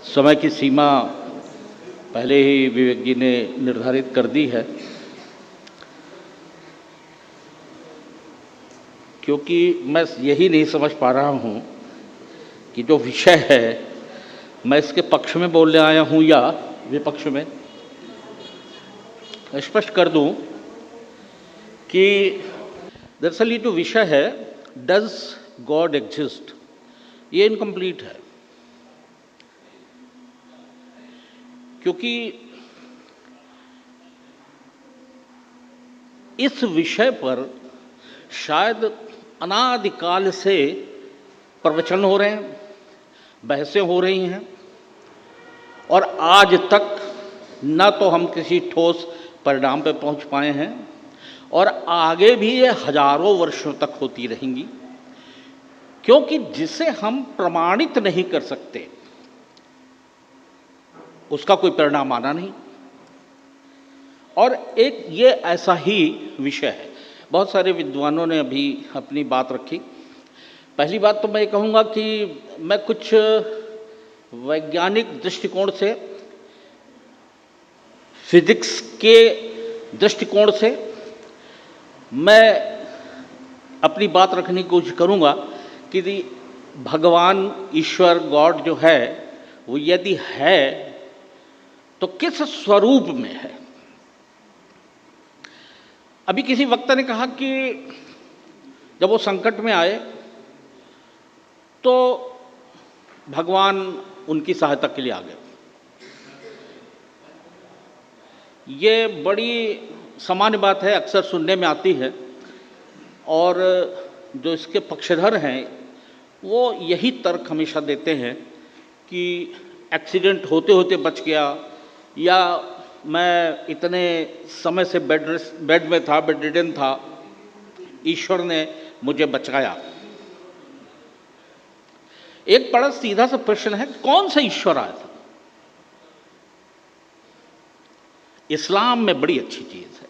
समय की सीमा पहले ही विवेक जी ने निर्धारित कर दी है, क्योंकि मैं यही नहीं समझ पा रहा हूँ कि जो विषय है मैं इसके पक्ष में बोलने आया हूँ या विपक्ष में। स्पष्ट कर दूँ कि दरअसल ये जो विषय है डज गॉड एग्जिस्ट, ये इनकम्प्लीट है, क्योंकि इस विषय पर शायद अनादिकाल से प्रवचन हो रहे हैं, बहसें हो रही हैं, और आज तक न तो हम किसी ठोस परिणाम पर पहुंच पाए हैं और आगे भी ये हजारों वर्षों तक होती रहेंगी, क्योंकि जिसे हम प्रमाणित नहीं कर सकते उसका कोई परिणाम आना नहीं। और एक ये ऐसा ही विषय है, बहुत सारे विद्वानों ने अभी अपनी बात रखी। पहली बात तो मैं ये कहूँगा कि मैं कुछ वैज्ञानिक दृष्टिकोण से, फिजिक्स के दृष्टिकोण से मैं अपनी बात रखने की कोशिश करूँगा कि भगवान, ईश्वर, गॉड जो है वो यदि है तो किस स्वरूप में है। अभी किसी वक्ता ने कहा कि जब वो संकट में आए तो भगवान उनकी सहायता के लिए आ गए। ये बड़ी सामान्य बात है, अक्सर सुनने में आती है, और जो इसके पक्षधर हैं वो यही तर्क हमेशा देते हैं कि एक्सीडेंट होते होते बच गया, या मैं इतने समय से बेड में था, बेडरिडन था, ईश्वर ने मुझे बचाया। एक बड़ा सीधा सा प्रश्न है, कौन सा ईश्वर आया था? इस्लाम में बड़ी अच्छी चीज है।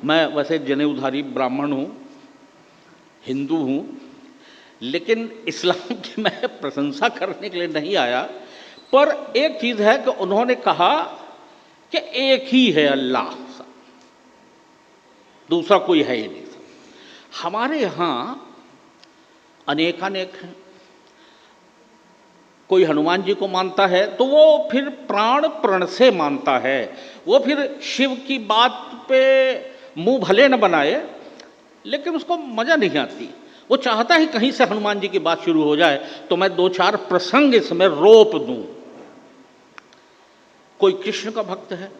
मैं वैसे जनेऊधारी ब्राह्मण हूं, हिंदू हूं, लेकिन इस्लाम की मैं प्रशंसा करने के लिए नहीं आया, पर एक चीज है कि उन्होंने कहा कि एक ही है अल्लाह, दूसरा कोई है ही नहीं। हमारे यहां अनेकानेक हैं। कोई हनुमान जी को मानता है तो वो फिर प्राण प्रण से मानता है, वो फिर शिव की बात पे मुंह भले न बनाए, लेकिन उसको मजा नहीं आती। वो चाहता है कहीं से हनुमान जी की बात शुरू हो जाए तो मैं दो चार प्रसंग इसमें रोप दूं। कोई कृष्ण का भक्त है,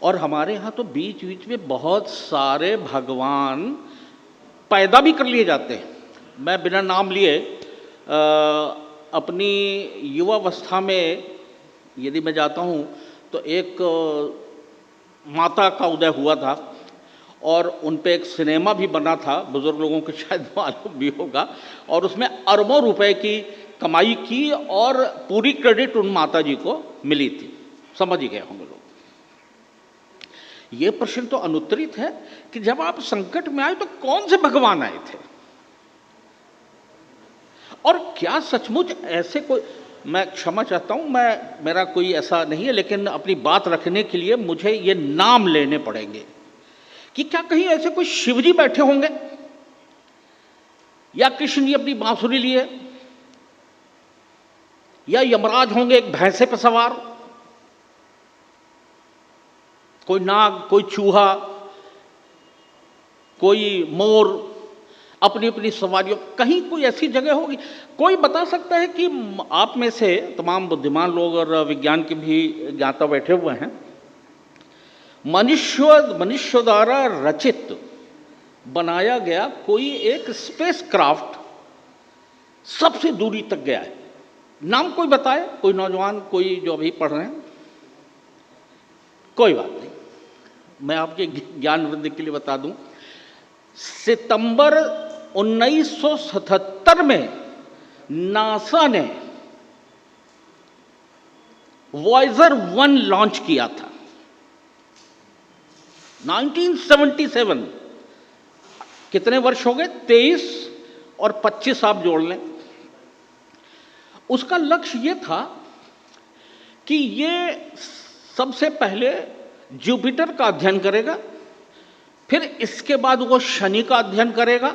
और हमारे यहां तो बीच बीच में बहुत सारे भगवान पैदा भी कर लिए जाते हैं। मैं बिना नाम लिए अपनी युवावस्था में यदि मैं जाता हूं तो एक माता का उदय हुआ था, और उन पे एक सिनेमा भी बना था, बुजुर्ग लोगों को शायद मालूम भी होगा, और उसमें अरबों रुपए की कमाई की और पूरी क्रेडिट उन माता जी को मिली थी। समझ ही गए होंगे लोग। ये प्रश्न तो अनुत्तरित है कि जब आप संकट में आए तो कौन से भगवान आए थे, और क्या सचमुच ऐसे कोई, मैं क्षमा चाहता हूं, मेरा कोई ऐसा नहीं है, लेकिन अपनी बात रखने के लिए मुझे ये नाम लेने पड़ेंगे कि क्या कहीं ऐसे कोई शिवजी बैठे होंगे, या कृष्ण जी अपनी बांसुरी लिए, या यमराज होंगे एक भैंसे पर सवार, कोई नाग, कोई चूहा, कोई मोर, अपनी अपनी सवारियों, कहीं कोई ऐसी जगह होगी। कोई बता सकता है कि आप में से तमाम बुद्धिमान लोग और विज्ञान के भी ज्ञाता बैठे हुए हैं, मनुष्य द्वारा रचित बनाया गया कोई एक स्पेस क्राफ्ट सबसे दूरी तक गया है? नाम कोई बताए, कोई नौजवान, कोई जो अभी पढ़ रहे हैं? कोई बात नहीं, मैं आपके ज्ञान वृद्धि के लिए बता दूं, सितंबर 1977 में नासा ने वॉयजर 1 लॉन्च किया था। 1977, कितने वर्ष हो गए? 23 और 25 आप जोड़ लें। उसका लक्ष्य ये था कि ये सबसे पहले जुपिटर का अध्ययन करेगा, फिर इसके बाद वो शनि का अध्ययन करेगा,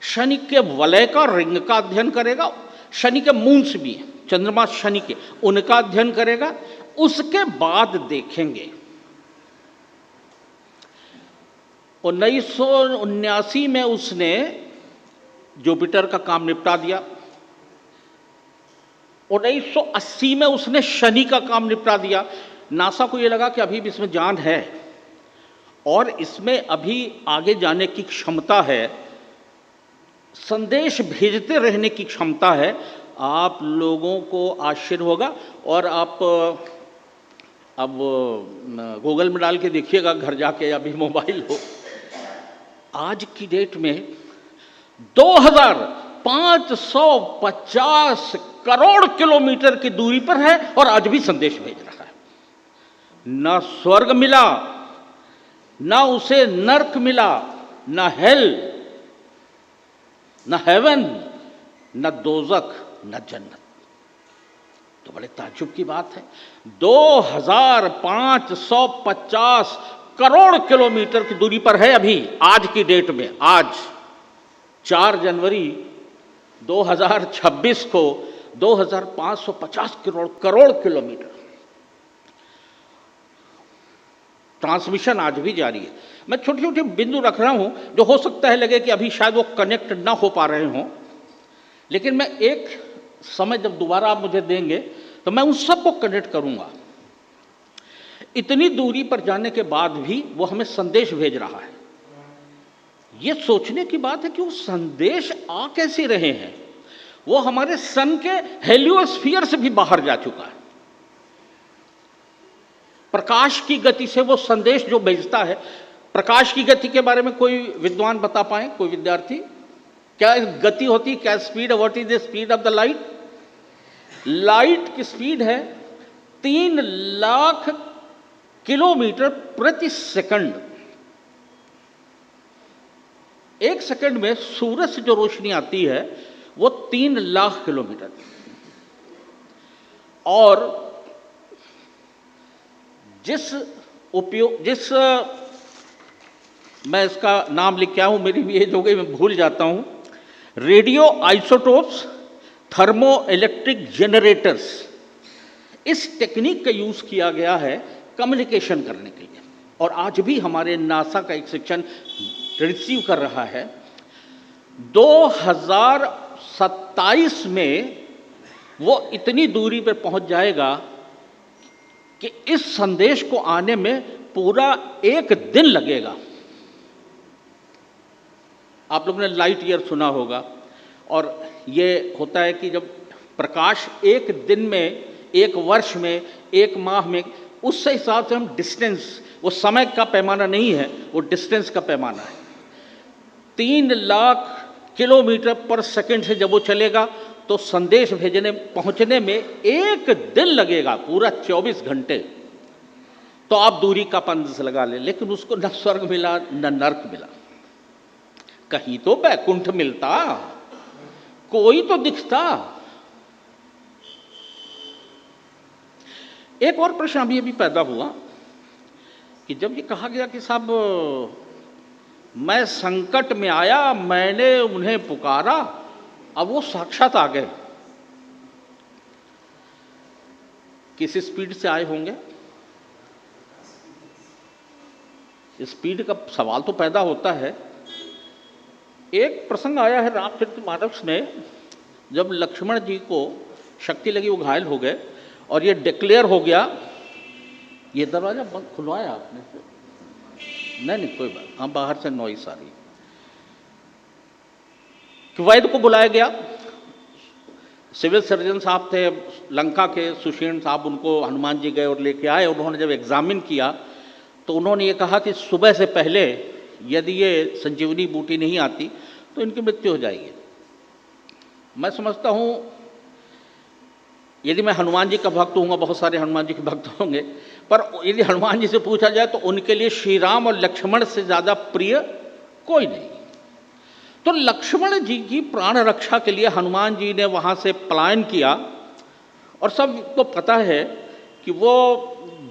शनि के वलय का रिंग का अध्ययन करेगा, शनि के मून्स भी हैं, चंद्रमा शनि के, उनका अध्ययन करेगा। उसके बाद देखेंगे 1979 में उसने जुपिटर का काम निपटा दिया, 1980 में उसने शनि का काम निपटा दिया। नासा को यह लगा कि अभी भी इसमें जान है और इसमें अभी आगे जाने की क्षमता है, संदेश भेजते रहने की क्षमता है। आप लोगों को आश्चर्य होगा और आप अब गूगल में डाल के देखिएगा घर जाके, अभी मोबाइल हो, आज की डेट में 2550 करोड़ किलोमीटर की दूरी पर है और आज भी संदेश भेज रहा है। ना स्वर्ग मिला, ना उसे नर्क मिला, ना हेल, ना हेवन, ना दोजख, ना जन्नत। तो बड़े ताज्जुब की बात है, 2550 करोड़ किलोमीटर की दूरी पर है अभी आज की डेट में। आज 4 जनवरी 2026 को 2550 करोड़ किलोमीटर ट्रांसमिशन आज भी जारी है। मैं छोटे छोटे बिंदु रख रहा हूं जो हो सकता है लगे कि अभी शायद वो कनेक्ट ना हो पा रहे हों, लेकिन मैं एक समय जब दोबारा आप मुझे देंगे तो मैं उन सबको कनेक्ट करूंगा। इतनी दूरी पर जाने के बाद भी वो हमें संदेश भेज रहा है। ये सोचने की बात है कि वो संदेश आ कैसे रहे हैं। वो हमारे सन के हेलियोस्फीयर से भी बाहर जा चुका है। प्रकाश की गति से वो संदेश जो भेजता है, प्रकाश की गति के बारे में कोई विद्वान बता पाए, कोई विद्यार्थी? क्या गति होती, क्या speed, what is the speed of the light? Light की स्पीड है 3 लाख किलोमीटर प्रति सेकंड। 1 सेकंड में सूरज से जो रोशनी आती है वो 3 लाख किलोमीटर। और जिस मैं इसका नाम लिख के आया हूं, मेरी भी एज हो गई, मैं भूल जाता हूं, radio isotopes thermo electric generators, इस टेक्निक का यूज किया गया है कम्युनिकेशन करने के लिए। और आज भी हमारे नासा का एक सेक्शन रिसीव कर रहा है। 2027 में वो इतनी दूरी पर पहुंच जाएगा कि इस संदेश को आने में पूरा 1 दिन लगेगा। आप लोगों ने लाइट ईयर सुना होगा, और ये होता है कि जब प्रकाश 1 दिन में, 1 वर्ष में, 1 माह में, उस हिसाब से हम डिस्टेंस, वो समय का पैमाना नहीं है, वो डिस्टेंस का पैमाना है। 3 लाख किलोमीटर पर सेकंड से जब वो चलेगा तो संदेश भेजने पहुंचने में 1 दिन लगेगा, पूरा 24 घंटे। तो आप दूरी का अंदाज़ा लगा लें। लेकिन उसको न स्वर्ग मिला न नर्क मिला, कहीं तो बैकुंठ मिलता, कोई तो दिखता। एक और प्रश्न अभी पैदा हुआ कि जब ये कहा गया कि साहब मैं संकट में आया, मैंने उन्हें पुकारा, अब वो साक्षात आ गए। किस स्पीड से आए होंगे? स्पीड का सवाल तो पैदा होता है। एक प्रसंग आया है रामचरितमानस में, जब लक्ष्मण जी को शक्ति लगी, वो घायल हो गए और ये डिक्लेयर हो गया। ये दरवाजा बंद खुलवाया आपने से? नहीं कोई बात, हाँ बाहर से नॉइस आ रही। कि वैद्य को बुलाया गया, सिविल सर्जन साहब थे लंका के, सुषेण साहब, उनको हनुमान जी गए और लेके आए। उन्होंने जब एग्जामिन किया तो उन्होंने ये कहा कि सुबह से पहले यदि ये संजीवनी बूटी नहीं आती तो इनकी मृत्यु हो जाएगी। मैं समझता हूँ यदि मैं हनुमान जी का भक्त हूँगा, बहुत सारे हनुमान जी के भक्त होंगे, पर यदि हनुमान जी से पूछा जाए तो उनके लिए श्री राम और लक्ष्मण से ज़्यादा प्रिय कोई नहीं। तो लक्ष्मण जी की प्राण रक्षा के लिए हनुमान जी ने वहाँ से पलायन किया। और सबको पता है कि वो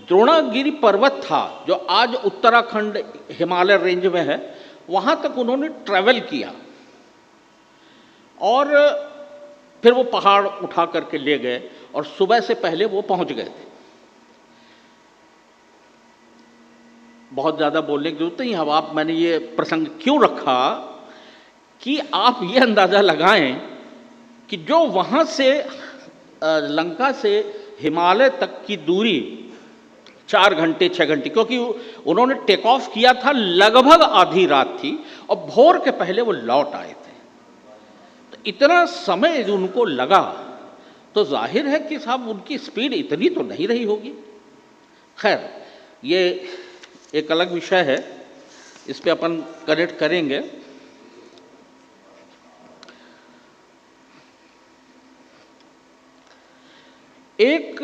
द्रोणागिरी पर्वत था जो आज उत्तराखंड हिमालय रेंज में है, वहाँ तक उन्होंने ट्रैवल किया और फिर वो पहाड़ उठा करके ले गए और सुबह से पहले वो पहुँच गए थे। बहुत ज़्यादा बोलने की जरूरत नहीं। अब आप, मैंने ये प्रसंग क्यों रखा कि आप ये अंदाज़ा लगाएं कि जो वहाँ से लंका से हिमालय तक की दूरी 4 घंटे 6 घंटे, क्योंकि उन्होंने टेक ऑफ किया था लगभग आधी रात थी और भोर के पहले वो लौट आए थे, तो इतना समय जो उनको लगा तो जाहिर है कि साहब उनकी स्पीड इतनी तो नहीं रही होगी। खैर, ये एक अलग विषय है, इस पे अपन कनेक्ट करेंगे। एक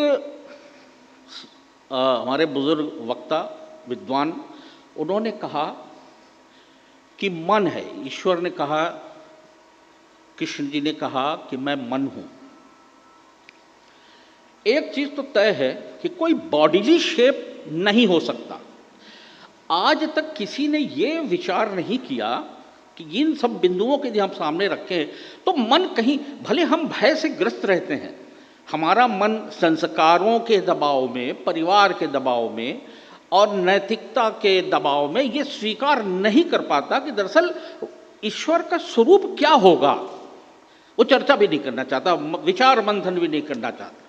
हमारे बुजुर्ग वक्ता विद्वान, उन्होंने कहा कि मन है, ईश्वर ने कहा, कृष्ण जी ने कहा कि मैं मन हूं। एक चीज तो तय है कि कोई बॉडीली शेप नहीं हो सकता। आज तक किसी ने ये विचार नहीं किया कि इन सब बिंदुओं के जो हम सामने रखें तो मन कहीं, भले हम भय से ग्रस्त रहते हैं, हमारा मन संस्कारों के दबाव में, परिवार के दबाव में और नैतिकता के दबाव में ये स्वीकार नहीं कर पाता कि दरअसल ईश्वर का स्वरूप क्या होगा। वो चर्चा भी नहीं करना चाहता, विचार मंथन भी नहीं करना चाहता,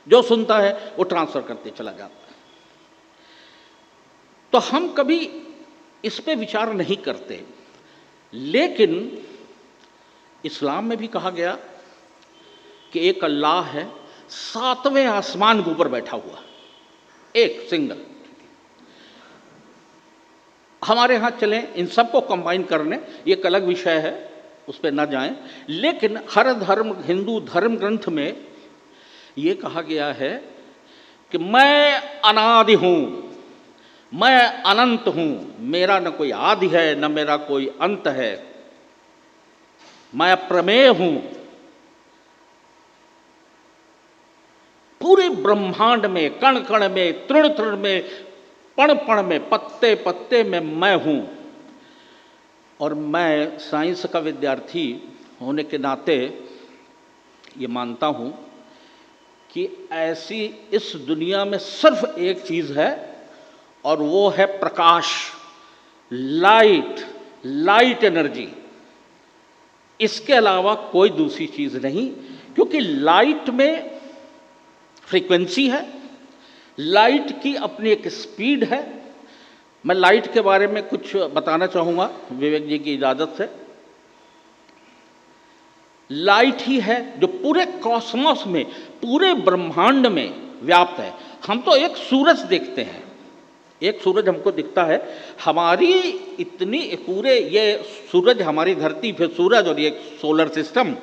जो सुनता है वो ट्रांसफर करते चला जाता है। तो हम कभी इस पे विचार नहीं करते। लेकिन इस्लाम में भी कहा गया कि एक अल्लाह है 7वें आसमान के ऊपर बैठा हुआ, एक सिंगल। हमारे यहां चलें इन सबको कंबाइन करने, ये एक अलग विषय है, उस पर ना जाएं। लेकिन हर धर्म, हिंदू धर्म ग्रंथ में ये कहा गया है कि मैं अनादि हूं, मैं अनंत हूं, मेरा न कोई आदि है न मेरा कोई अंत है, मैं अप्रमेय हूं। पूरे ब्रह्मांड में, कण कण में, तृण तृण में, पण पण में, पत्ते पत्ते में मैं हूं। और मैं साइंस का विद्यार्थी होने के नाते ये मानता हूं कि ऐसी इस दुनिया में सिर्फ एक चीज है और वो है प्रकाश, लाइट, लाइट एनर्जी। इसके अलावा कोई दूसरी चीज नहीं, क्योंकि लाइट में फ्रीक्वेंसी है, लाइट की अपनी एक स्पीड है। मैं लाइट के बारे में कुछ बताना चाहूँगा विवेक जी की इजाज़त से। लाइट ही है जो पूरे कॉस्मोस में, पूरे ब्रह्मांड में व्याप्त है। हम तो एक सूरज देखते हैं, एक सूरज हमको दिखता है, हमारी इतनी पूरे ये सूरज, हमारी धरती, फिर सूरज और ये सोलर सिस्टम,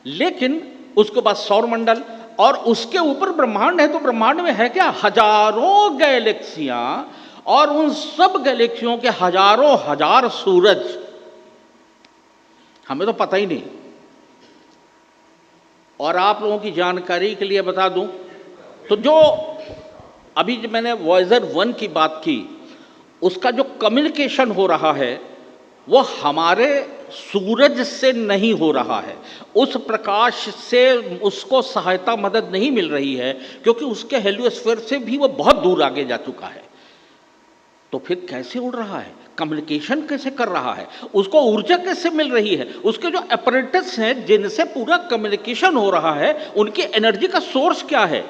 लेकिन उसके बाद सौरमंडल और उसके ऊपर ब्रह्मांड है। तो ब्रह्मांड में है क्या? हजारों गैलेक्सियां और उन सब गैलेक्सियों के हजारों हजार सूरज, हमें तो पता ही नहीं। और आप लोगों की जानकारी के लिए बता दूं तो जो अभी जो मैंने वॉयजर 1 की बात की, उसका जो कम्युनिकेशन हो रहा है वो हमारे सूरज से नहीं हो रहा है, उस प्रकाश से उसको सहायता मदद नहीं मिल रही है, क्योंकि उसके हेलियोस्फीयर से भी वो बहुत दूर आगे जा चुका है। तो फिर कैसे उड़ रहा है, कम्युनिकेशन कैसे कर रहा है, उसको ऊर्जा कैसे मिल रही है? उसके जो अपरेटस हैं जिनसे पूरा कम्युनिकेशन हो रहा है, उनकी एनर्जी का सोर्स क्या है?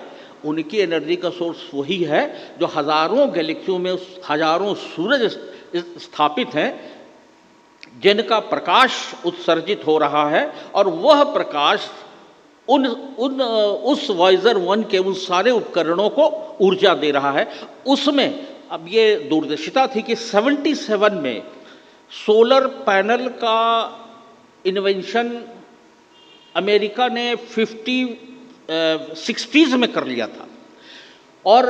उनकी एनर्जी का सोर्स वही है जो हजारों गैलेक्सियों में हजारों सूरज स्थापित हैं, जिनका प्रकाश उत्सर्जित हो रहा है, और वह प्रकाश उस वॉयजर 1 के उन सारे उपकरणों को ऊर्जा दे रहा है। उसमें अब ये दूरदर्शिता थी कि 77 में सोलर पैनल का इन्वेंशन अमेरिका ने 60s में कर लिया था, और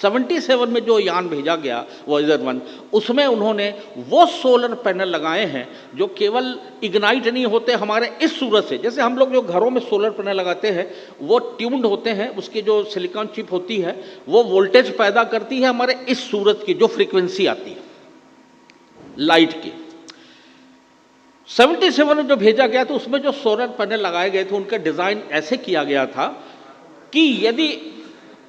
77 में जो यान भेजा गया वॉयेजर 1, उसमें उन्होंने वो सोलर पैनल लगाए हैं जो केवल इग्नाइट नहीं होते हमारे इस सूरज से। जैसे हम लोग जो घरों में सोलर पैनल लगाते हैं वो ट्यून्ड होते हैं, उसकी जो सिलिकॉन चिप होती है वो वोल्टेज पैदा करती है हमारे इस सूरज की जो फ्रीक्वेंसी आती है लाइट की। 77 में जो भेजा गया तो उसमें जो सोलर पैनल लगाए गए थे उनका डिज़ाइन ऐसे किया गया था कि यदि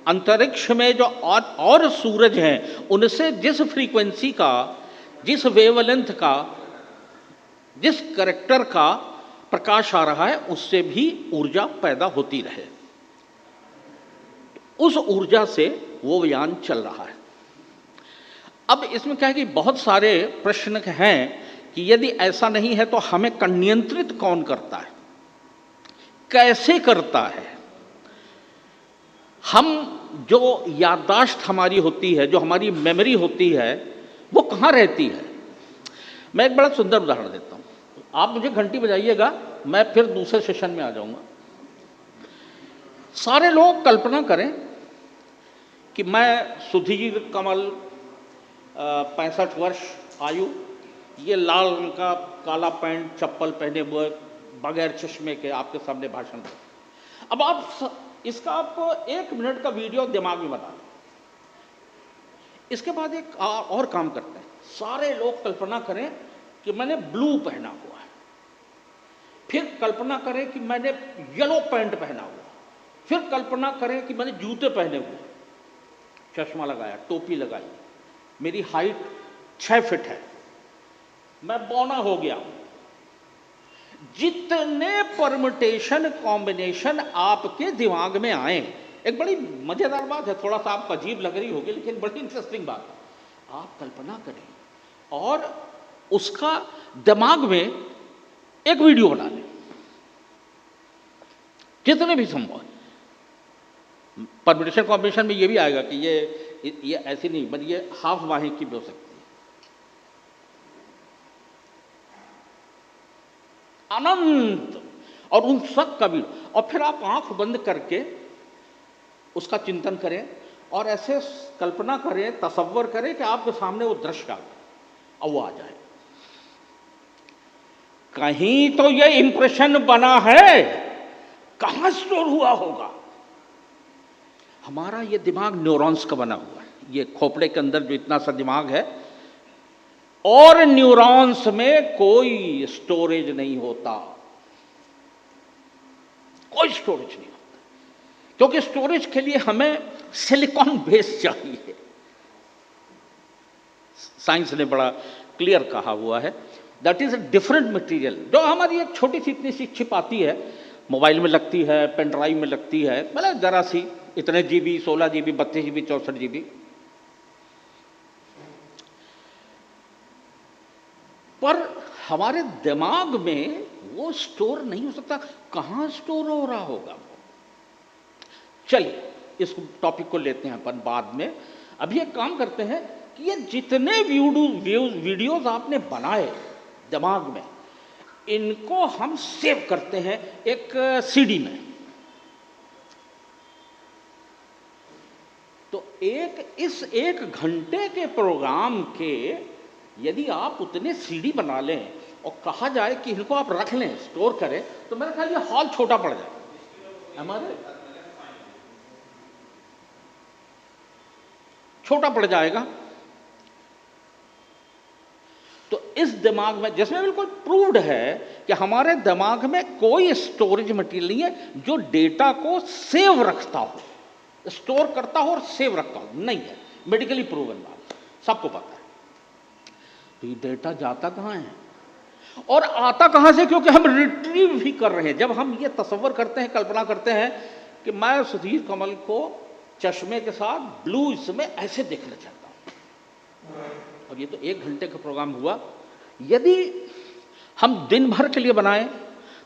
अंतरिक्ष में जो और सूरज हैं उनसे जिस फ्रीक्वेंसी का, जिस वेवलेंथ का, जिस करैक्टर का प्रकाश आ रहा है उससे भी ऊर्जा पैदा होती रहे, उस ऊर्जा से वो यान चल रहा है। अब इसमें क्या है कि बहुत सारे प्रश्न हैं कि यदि ऐसा नहीं है तो हमें नियंत्रित कौन करता है, कैसे करता है। हम जो याददाश्त हमारी होती है, जो हमारी मेमोरी होती है, वो कहाँ रहती है। मैं एक बड़ा सुंदर उदाहरण देता हूँ, आप मुझे घंटी बजाइएगा, मैं फिर दूसरे सेशन में आ जाऊँगा। सारे लोग कल्पना करें कि मैं सुधीर कमल 65 वर्ष आयु, ये लाल रंग का काला पैंट चप्पल पहने हुए बगैर चश्मे के आपके सामने भाषण दे। अब आप इसका आपको 1 मिनट का वीडियो दिमाग में बना लें। इसके बाद एक और काम करते हैं, सारे लोग कल्पना करें कि मैंने ब्लू पहना हुआ है, फिर कल्पना करें कि मैंने येलो पैंट पहना हुआ, फिर कल्पना करें कि मैंने जूते पहने हुए, चश्मा लगाया, टोपी लगाई, मेरी हाइट 6 फीट है, मैं बौना हो गया। जितने परम्यूटेशन कॉम्बिनेशन आपके दिमाग में आए, एक बड़ी मजेदार बात है, थोड़ा सा आपको अजीब लग रही होगी लेकिन बड़ी इंटरेस्टिंग बात है। आप कल्पना करें और उसका दिमाग में एक वीडियो बना लें, जितने भी संभव। परम्यूटेशन कॉम्बिनेशन में ये भी आएगा कि ये ऐसी नहीं, बल्कि ये हाफ बाहें की भी हो सकती है। अनंत, और उन सब का भी। और फिर आप आंख बंद करके उसका चिंतन करें और ऐसे कल्पना करें, तसव्वुर करें कि आपके सामने वो दृश्य आ जाए और वो आ जाए। कहीं तो ये इंप्रेशन बना है, कहां स्टोर हुआ होगा। हमारा ये दिमाग न्यूरॉन्स का बना हुआ है, ये खोपड़े के अंदर जो इतना सा दिमाग है, और न्यूरॉन्स में कोई स्टोरेज नहीं होता, कोई स्टोरेज नहीं होता, क्योंकि स्टोरेज के लिए हमें सिलिकॉन बेस चाहिए। साइंस ने बड़ा क्लियर कहा हुआ है, that is a different material. जो हमारी एक छोटी सी इतनी सी चिप आती है, मोबाइल में लगती है, पेन ड्राइव में लगती है, मतलब जरा सी, इतने जीबी, 16 जीबी, 32 जीबी, 64 जीबी, पर हमारे दिमाग में वो स्टोर नहीं हो सकता। कहां स्टोर हो रहा होगा? चलिए इस टॉपिक को लेते हैं अपन बाद में। अभी एक काम करते हैं कि ये जितने वीडियोस आपने बनाए दिमाग में, इनको हम सेव करते हैं एक सीडी में। तो इस 1 घंटे के प्रोग्राम के यदि आप उतने सीडी बना लें और कहा जाए कि इनको आप रख लें, स्टोर करें, तो मेरे ख्याल ये हॉल छोटा पड़ जाए, हमारे छोटा पड़ जाएगा। तो इस दिमाग में, जिसमें बिल्कुल प्रूव्ड है कि हमारे दिमाग में कोई स्टोरेज मटेरियल नहीं है जो डेटा को सेव रखता हो, स्टोर करता हो और सेव रखता हो, नहीं है। मेडिकली प्रूवन बात, सबको पता है। तो ये डेटा जाता कहाँ है और आता कहाँ से? क्योंकि हम रिट्रीव भी कर रहे हैं। जब हम ये तसव्वुर करते हैं, कल्पना करते हैं कि मैं सुधीर कमल को चश्मे के साथ ब्लू इसमें ऐसे देखना चाहता हूँ, और ये तो 1 घंटे का प्रोग्राम हुआ। यदि हम दिन भर के लिए बनाएं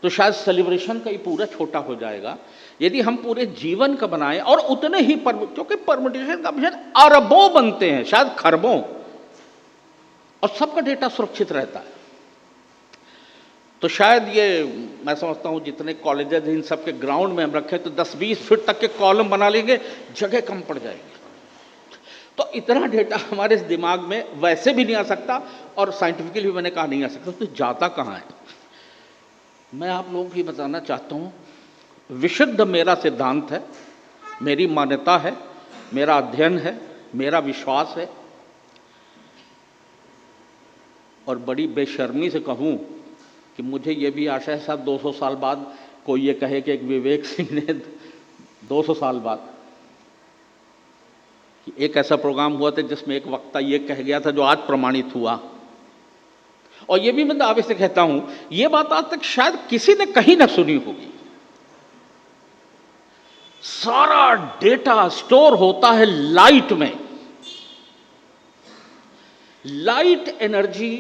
तो शायद सेलिब्रेशन का ही पूरा छोटा हो जाएगा। यदि हम पूरे जीवन का बनाएं और उतने ही क्योंकि परम्यूटेशन का मिशन अरबों बनते हैं, शायद खरबों, और सबका डेटा सुरक्षित रहता है, तो शायद ये मैं समझता हूँ जितने कॉलेजेस हैं इन सब के ग्राउंड में हम रखें तो 10-20 फीट तक के कॉलम बना लेंगे, जगह कम पड़ जाएगी। तो इतना डेटा हमारे इस दिमाग में वैसे भी नहीं आ सकता, और साइंटिफिकली भी मैंने कहा नहीं आ सकता। तो जाता कहाँ है? मैं आप लोगों को ये बताना चाहता हूँ, विशुद्ध मेरा सिद्धांत है, मेरी मान्यता है, मेरा अध्ययन है, मेरा विश्वास है, और बड़ी बेशर्मी से कहूँ कि मुझे ये भी आशा है साहब 200 साल बाद कोई ये कहे कि एक विवेक सिंह ने 200 साल बाद कि एक ऐसा प्रोग्राम हुआ था जिसमें एक वक्ता ये कह गया था जो आज प्रमाणित हुआ। और ये भी मैं दावे से कहता हूं, ये बात आज तक शायद किसी ने कहीं ना सुनी होगी। सारा डेटा स्टोर होता है लाइट में। लाइट एनर्जी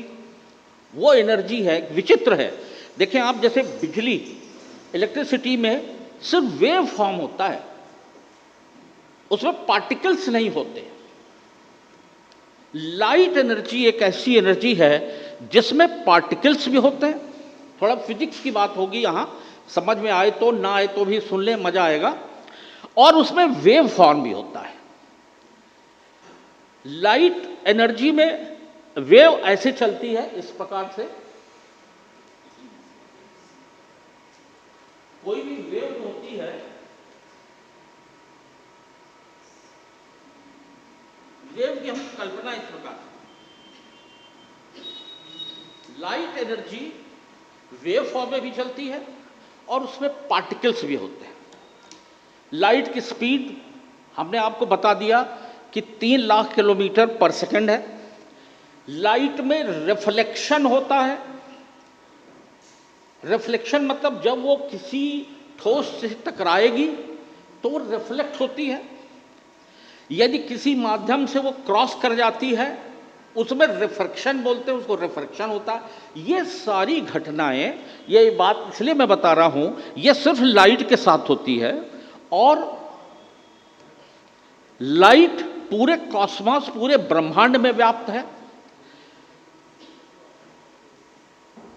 वो एनर्जी है, विचित्र है। देखें आप, जैसे बिजली, इलेक्ट्रिसिटी में सिर्फ वेव फॉर्म होता है, उसमें पार्टिकल्स नहीं होते। लाइट एनर्जी एक ऐसी एनर्जी है जिसमें पार्टिकल्स भी होते हैं। थोड़ा फिजिक्स की बात होगी यहां, समझ में आए तो, ना आए तो भी सुन ले, मजा आएगा। और उसमें वेव फॉर्म भी होता है। लाइट एनर्जी में वेव ऐसे चलती है, इस प्रकार से। कोई भी वेव होती है, वेव की हम कल्पना इस प्रकार, लाइट एनर्जी वेव फॉर्म में भी चलती है और उसमें पार्टिकल्स भी होते हैं। लाइट की स्पीड हमने आपको बता दिया कि 3 लाख किलोमीटर पर सेकंड है। लाइट में रिफ्लेक्शन होता है। रिफ्लेक्शन मतलब जब वो किसी ठोस से टकराएगी तो वो रिफ्लेक्ट होती है। यदि किसी माध्यम से वो क्रॉस कर जाती है, उसमें रिफ्रैक्शन बोलते हैं, उसको रिफ्रैक्शन होता है। ये सारी घटनाएं, ये बात इसलिए मैं बता रहा हूं, ये सिर्फ लाइट के साथ होती है। और लाइट पूरे कॉस्मॉस, पूरे ब्रह्मांड में व्याप्त है।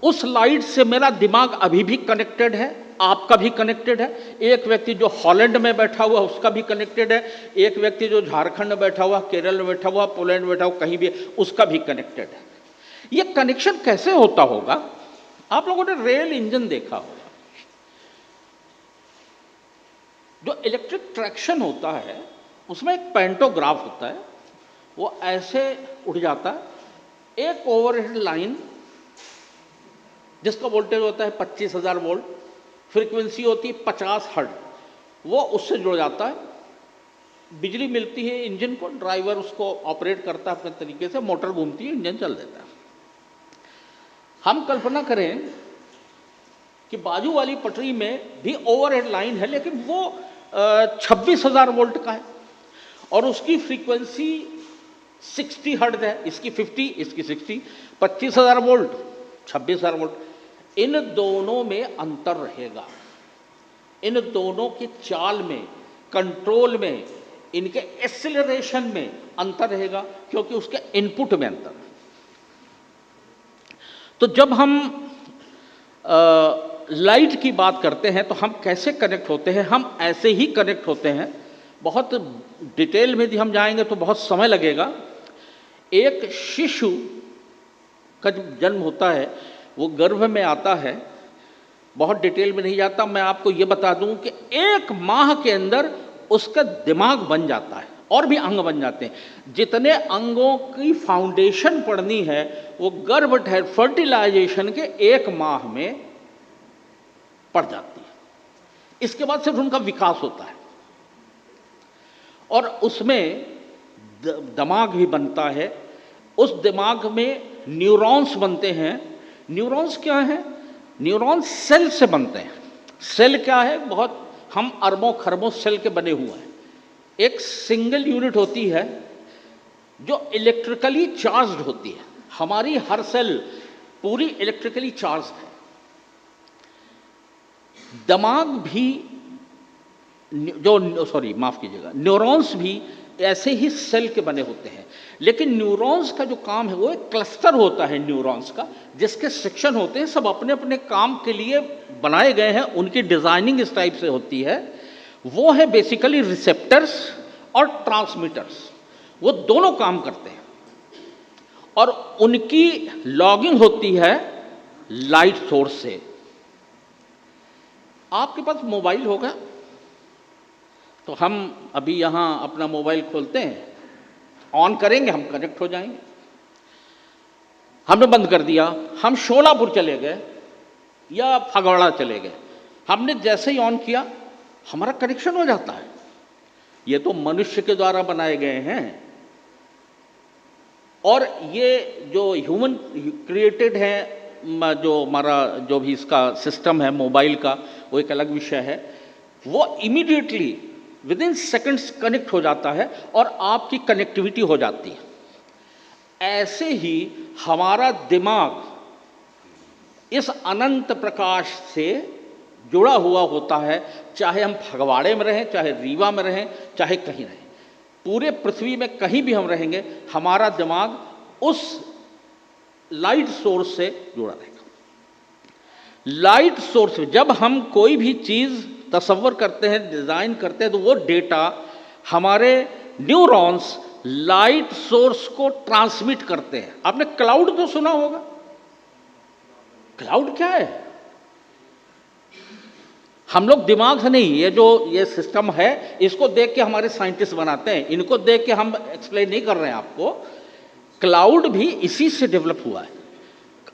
उस लाइट से मेरा दिमाग अभी भी कनेक्टेड है, आपका भी कनेक्टेड है। एक व्यक्ति जो हॉलैंड में बैठा हुआ उसका भी कनेक्टेड है, एक व्यक्ति जो झारखंड में बैठा हुआ, केरल में बैठा हुआ, पोलैंड में बैठा हुआ, कहीं भी उसका भी कनेक्टेड है। ये कनेक्शन कैसे होता होगा? आप लोगों ने रेल इंजन देखा होगा। जो इलेक्ट्रिक ट्रैक्शन होता है उसमें एक पैंटोग्राफ होता है, वो ऐसे उठ जाता है। एक ओवरहेड लाइन जिसका वोल्टेज होता है 25,000 वोल्ट, फ्रीक्वेंसी होती है 50 हर्ट्ज, वो उससे जुड़ जाता है। बिजली मिलती है इंजन को, ड्राइवर उसको ऑपरेट करता है अपने तरीके से, मोटर घूमती है, इंजन चल देता है। हम कल्पना करें कि बाजू वाली पटरी में भी ओवरहेड लाइन है, लेकिन वो 26,000 वोल्ट का है और उसकी फ्रीक्वेंसी 60 हर्ट्ज है, इसकी 50, इसकी 60, 25,000 वोल्ट, 26,000 वोल्ट। इन दोनों में अंतर रहेगा, इन दोनों की चाल में, कंट्रोल में, इनके एक्सेलरेशन में अंतर रहेगा, क्योंकि उसके इनपुट में अंतर है। तो जब हम लाइट की बात करते हैं तो हम कैसे कनेक्ट होते हैं? हम ऐसे ही कनेक्ट होते हैं। बहुत डिटेल में यदि हम जाएंगे तो बहुत समय लगेगा। एक शिशु का जब जन्म होता है, वो गर्भ में आता है, बहुत डिटेल में नहीं जाता, मैं आपको ये बता दूं कि 1 माह के अंदर उसका दिमाग बन जाता है और भी अंग बन जाते हैं। जितने अंगों की फाउंडेशन पड़नी है वो गर्भ फर्टिलाइजेशन के 1 माह में पड़ जाती है। इसके बाद सिर्फ उनका विकास होता है और उसमें दिमाग भी बनता है। उस दिमाग में न्यूरॉन्स बनते हैं। न्यूरॉन्स क्या है? न्यूरॉन्स सेल से बनते हैं। सेल क्या है? बहुत, हम अरबों खरबों सेल के बने हुए हैं। एक सिंगल यूनिट होती है जो इलेक्ट्रिकली चार्ज्ड होती है। हमारी हर सेल पूरी इलेक्ट्रिकली चार्ज्ड है। दिमाग भी माफ कीजिएगा, न्यूरॉन्स भी ऐसे ही सेल के बने होते हैं। लेकिन न्यूरॉन्स का जो काम है वो एक क्लस्टर होता है न्यूरॉन्स का, जिसके सेक्शन होते हैं, सब अपने अपने काम के लिए बनाए गए हैं, उनकी डिजाइनिंग इस टाइप से होती है। वो है बेसिकली रिसेप्टर्स और ट्रांसमीटर्स। वो दोनों काम करते हैं और उनकी लॉगिंग होती है लाइट सोर्स से। आपके पास मोबाइल होगा तो हम अभी यहां अपना मोबाइल खोलते हैं, ऑन करेंगे, हम कनेक्ट हो जाएंगे। हमने बंद कर दिया, हम शोलापुर चले गए या फगवाड़ा चले गए, हमने जैसे ही ऑन किया हमारा कनेक्शन हो जाता है। ये तो मनुष्य के द्वारा बनाए गए हैं और ये जो ह्यूमन क्रिएटेड है, जो हमारा जो भी इसका सिस्टम है मोबाइल का, वो एक अलग विषय है। वो immediately with in seconds connect हो जाता है और आपकी कनेक्टिविटी हो जाती है। ऐसे ही हमारा दिमाग इस अनंत प्रकाश से जुड़ा हुआ होता है, चाहे हम फगवाड़े में रहें, चाहे रीवा में रहें, चाहे कहीं रहें, पूरे पृथ्वी में कहीं भी हम रहेंगे, हमारा दिमाग उस लाइट सोर्स से जुड़ा रहेगा। लाइट सोर्स, जब हम कोई भी चीज़ तसव्वुर करते हैं, डिज़ाइन करते हैं, तो वो डेटा हमारे न्यूरॉन्स लाइट सोर्स को ट्रांसमिट करते हैं। आपने क्लाउड तो सुना होगा। क्लाउड क्या है? हम लोग दिमाग से नहीं, ये जो ये सिस्टम है इसको देख के हमारे साइंटिस्ट बनाते हैं, इनको देख के हम एक्सप्लेन नहीं कर रहे हैं आपको। क्लाउड भी इसी से डेवलप हुआ है।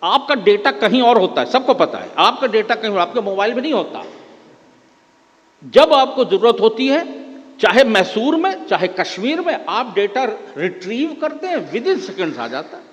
आपका डेटा कहीं और होता है, सबको पता है, आपका डेटा कहीं और, आपके मोबाइल में नहीं होता। जब आपको जरूरत होती है, चाहे मैसूर में चाहे कश्मीर में, आप डेटा रिट्रीव करते हैं, विद इन सेकेंड्स आ जाता है।